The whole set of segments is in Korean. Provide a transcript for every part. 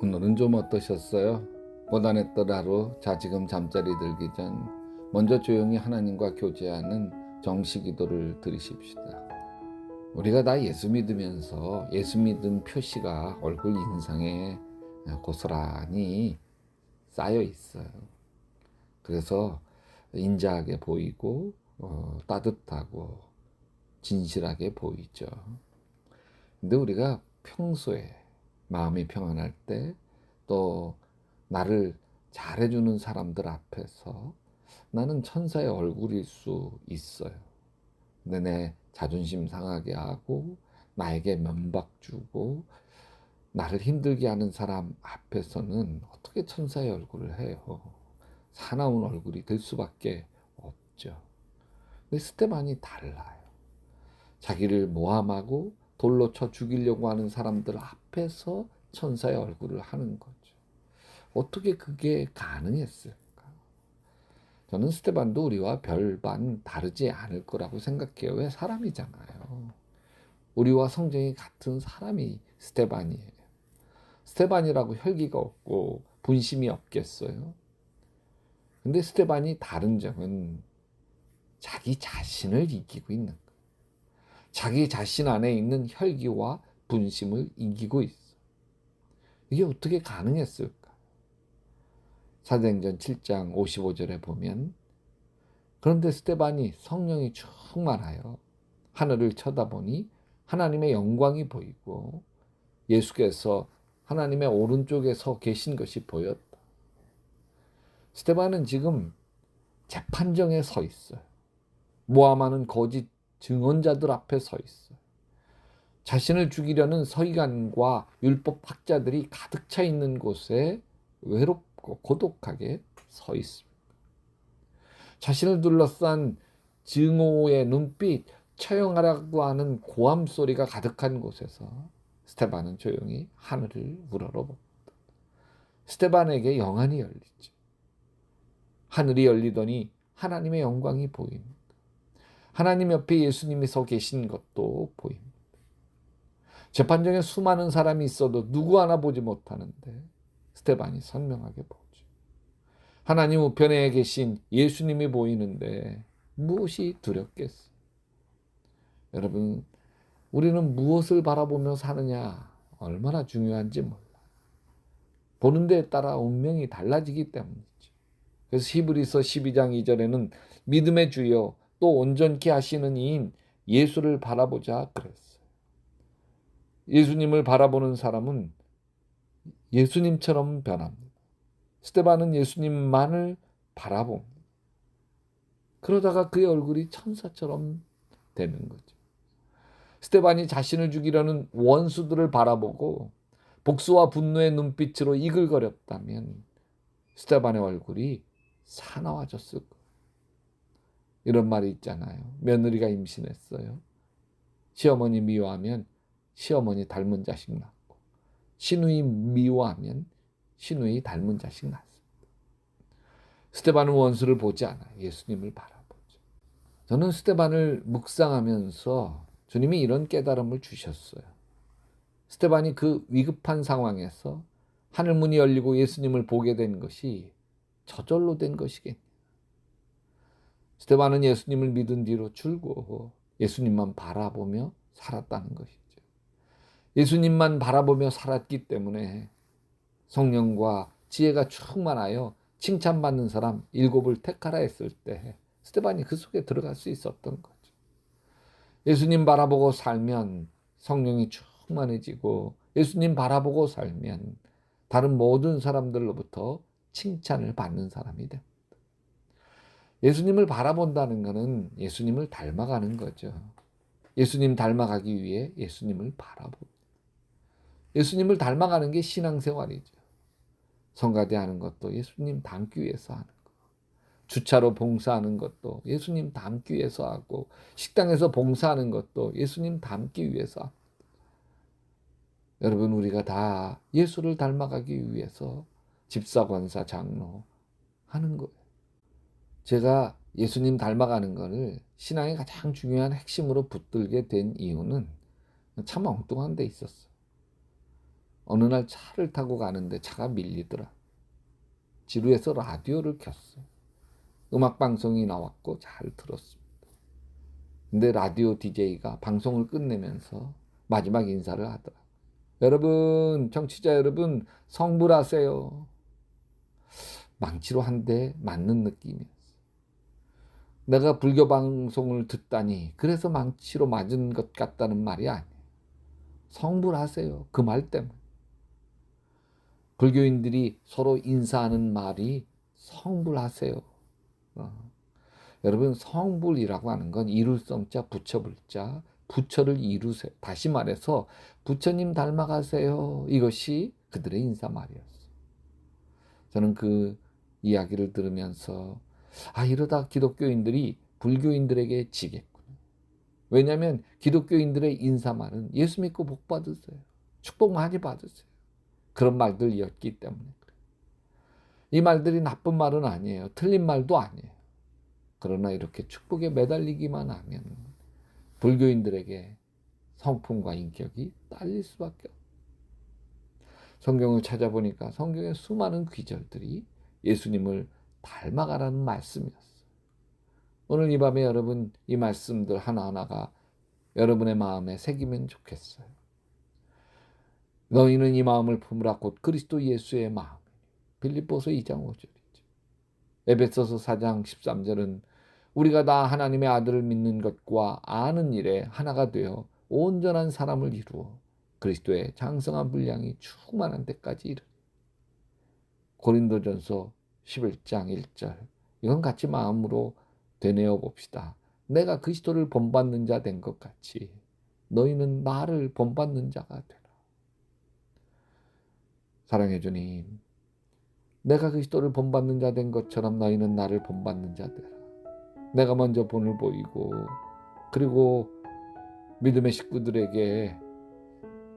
오늘은 좀 어떠셨어요? 고단했던 하루, 지금 잠자리 들기 전 먼저 조용히 하나님과 교제하는 정식 기도를 드리십시다. 우리가 다 예수 믿으면서 예수 믿음 표시가 얼굴 인상에 고스란히 쌓여 있어요. 그래서 인자하게 보이고 따뜻하고 진실하게 보이죠. 근데 우리가 평소에 마음이 평안할 때, 또 나를 잘해주는 사람들 앞에서 나는 천사의 얼굴일 수 있어요. 근데 내 자존심 상하게 하고 나에게 면박 주고 나를 힘들게 하는 사람 앞에서는 어떻게 천사의 얼굴을 해요? 사나운 얼굴이 될 수밖에 없죠. 근데 스테반이 달라요. 자기를 모함하고 돌로 쳐 죽이려고 하는 사람들 앞에서 천사의 얼굴을 하는 거죠. 어떻게 그게 가능했을까? 저는 스테반도 우리와 별반 다르지 않을 거라고 생각해요. 왜? 사람이잖아요. 우리와 성정이 같은 사람이 스테반이에요. 스테반이라고 혈기가 없고 분심이 없겠어요? 근데 스테반이 다른 점은 자기 자신을 이기고 있는 거예요. 자기 자신 안에 있는 혈기와 분심을 이기고 있어. 이게 어떻게 가능했을까? 사도행전 7장 55절에 보면, 그런데 스데반이 성령이 충만하여 하늘을 쳐다보니 하나님의 영광이 보이고 예수께서 하나님의 오른쪽에 서 계신 것이 보였다. 스데반은 지금 재판정에 서 있어요. 모함하는 거짓 증언자들 앞에 서 있어요. 자신을 죽이려는 서기관과 율법학자들이 가득 차 있는 곳에 외롭고 고독하게 서 있습니다. 자신을 둘러싼 증오의 눈빛, 처형하라고 하는 고함 소리가 가득한 곳에서 스테반은 조용히 하늘을 우러러봅니다. 스테반에게 영안이 열리죠. 하늘이 열리더니 하나님의 영광이 보입니다. 하나님 옆에 예수님이 서 계신 것도 보입니다. 재판정에 수많은 사람이 있어도 누구 하나 보지 못하는데 스테반이 선명하게 보죠. 하나님 우편에 계신 예수님이 보이는데 무엇이 두렵겠어요? 여러분, 우리는 무엇을 바라보며 사느냐 얼마나 중요한지 몰라요. 보는 데에 따라 운명이 달라지기 때문이죠. 그래서 히브리서 12장 2절에는 믿음의 주여 또 온전케 하시는 이인 예수를 바라보자 그랬어요. 예수님을 바라보는 사람은 예수님처럼 변합니다. 스데반은 예수님만을 바라봅니다. 그러다가 그의 얼굴이 천사처럼 되는 거죠. 스데반이 자신을 죽이려는 원수들을 바라보고 복수와 분노의 눈빛으로 이글거렸다면 스데반의 얼굴이 사나워졌을 거예요. 이런 말이 있잖아요. 며느리가 임신했어요. 시어머니 미워하면 시어머니 닮은 자식 낳고, 시누이 미워하면 시누이 닮은 자식 낳습니다. 스데반은 원수를 보지 않아요. 예수님을 바라보죠. 저는 스데반을 묵상하면서 주님이 이런 깨달음을 주셨어요. 스데반이 그 위급한 상황에서 하늘문이 열리고 예수님을 보게 된 것이 저절로 된 것이겠네요. 스데반은 예수님을 믿은 뒤로 줄고 예수님만 바라보며 살았다는 것이죠. 예수님만 바라보며 살았기 때문에 성령과 지혜가 충만하여 칭찬받는 사람 7을 택하라 했을 때 스데반이 그 속에 들어갈 수 있었던 거죠. 예수님 바라보고 살면 성령이 충만해지고 예수님 바라보고 살면 다른 모든 사람들로부터 칭찬을 받는 사람이 됩니다. 예수님을 바라본다는 것은 예수님을 닮아가는 거죠. 예수님 닮아가기 위해 예수님을 바라봅니다. 예수님을 닮아가는 게 신앙생활이죠. 성가대 하는 것도 예수님 닮기 위해서 하는 거. 주차로 봉사하는 것도 예수님 닮기 위해서 하고, 식당에서 봉사하는 것도 예수님 닮기 위해서 합니다. 여러분, 우리가 다 예수를 닮아가기 위해서 집사, 권사, 장로 하는 거예요. 제가 예수님 닮아가는 것을 신앙의 가장 중요한 핵심으로 붙들게 된 이유는 참 엉뚱한 데 있었어요. 어느 날 차를 타고 가는데 차가 밀리더라. 지루해서 라디오를 켰어. 음악방송이 나왔고 잘 들었습니다. 근데 라디오 DJ가 방송을 끝내면서 마지막 인사를 하더라. 여러분, 청취자 여러분, 성불하세요. 망치로 한 대 맞는 느낌이었어. 내가 불교 방송을 듣다니 그래서 망치로 맞은 것 같다는 말이 아니에요. 성불하세요. 그 말 때문에. 불교인들이 서로 인사하는 말이 성불하세요. 여러분, 성불이라고 하는 건 이룰 성자 부처불자, 부처를 이루세요. 다시 말해서 부처님 닮아가세요. 이것이 그들의 인사말이었어요. 저는 그 이야기를 들으면서 이러다 기독교인들이 불교인들에게 지겠구나. 왜냐하면 기독교인들의 인사말은 예수 믿고 복 받으세요. 축복 많이 받으세요. 그런 말들이었기 때문에 그래요. 이 말들이 나쁜 말은 아니에요. 틀린 말도 아니에요. 그러나 이렇게 축복에 매달리기만 하면 불교인들에게 성품과 인격이 딸릴 수밖에 없어요. 성경을 찾아보니까 성경의 수많은 귀절들이 예수님을 닮아가라는 말씀이었어요. 오늘 이 밤에 여러분 이 말씀들 하나하나가 여러분의 마음에 새기면 좋겠어요. 너희는 이 마음을 품으라 곧 그리스도 예수의 마음. 빌립보서 2장 5절이죠. 에베소서 4장 13절은 우리가 다 하나님의 아들을 믿는 것과 아는 일에 하나가 되어 온전한 사람을 이루어 그리스도의 장성한 분량이 충만한 데까지 이르리. 고린도전서 11장 1절. 이건 같이 마음으로 되뇌어 봅시다. 내가 그리스도를 본받는 자 된 것 같이 너희는 나를 본받는 자가 되라. 사랑해 주님, 내가 그리스도를 본받는 자 된 것처럼 너희는 나를 본받는 자 되라. 내가 먼저 본을 보이고 그리고 믿음의 식구들에게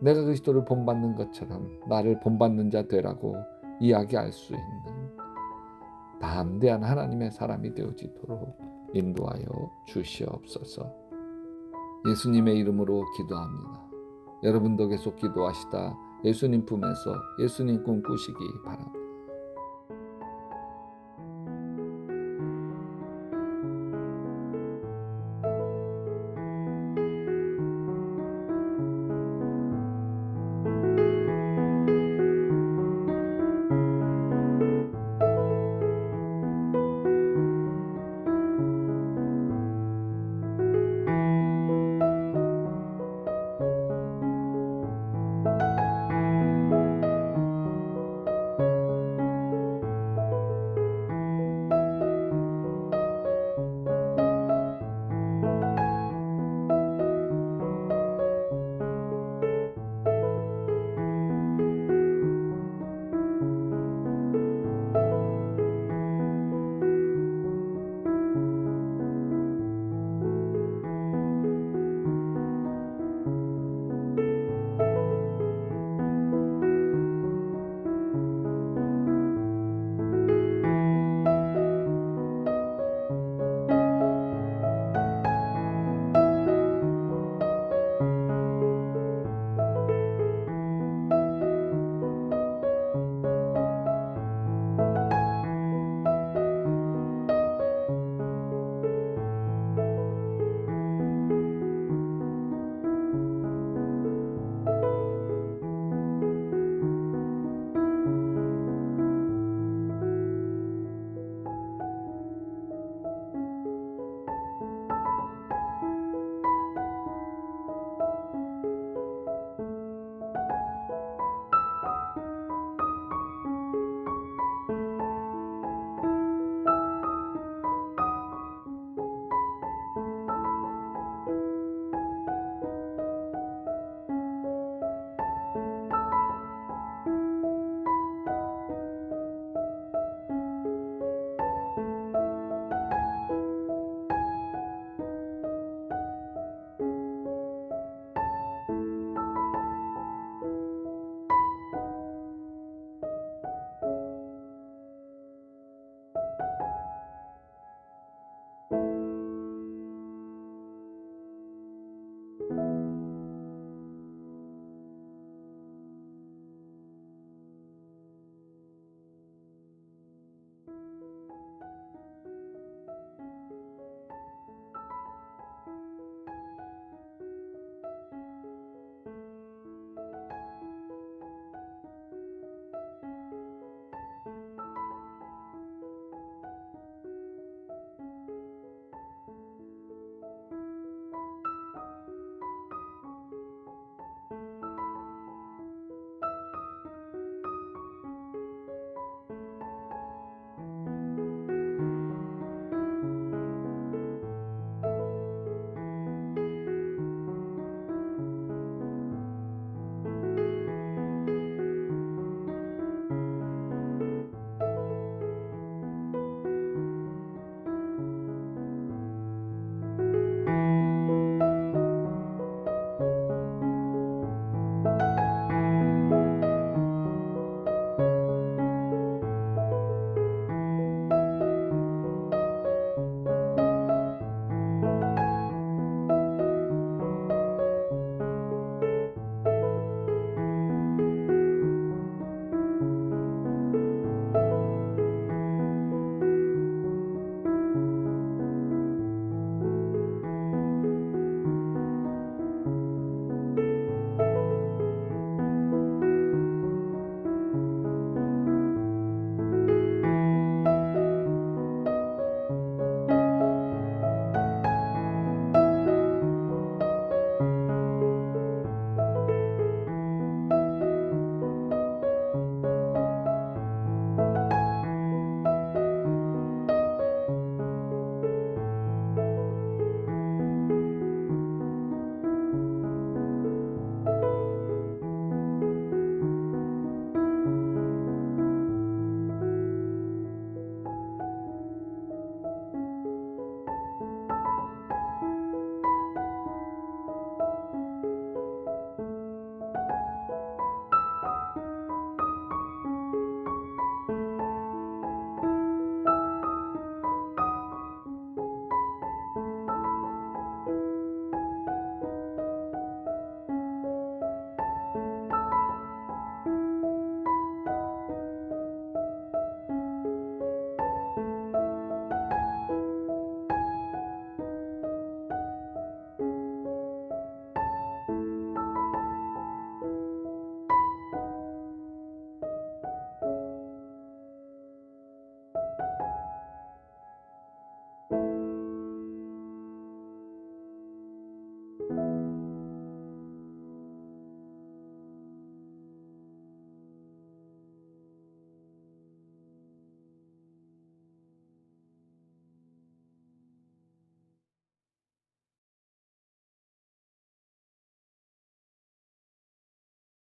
내가 그리스도를 본받는 것처럼 나를 본받는 자 되라고 이야기할 수 있는 담대한 하나님의 사람이 되어지도록 인도하여 주시옵소서. 예수님의 이름으로 기도합니다. 여러분도 계속 기도하시다 예수님 품에서 예수님 꿈꾸시기 바랍니다.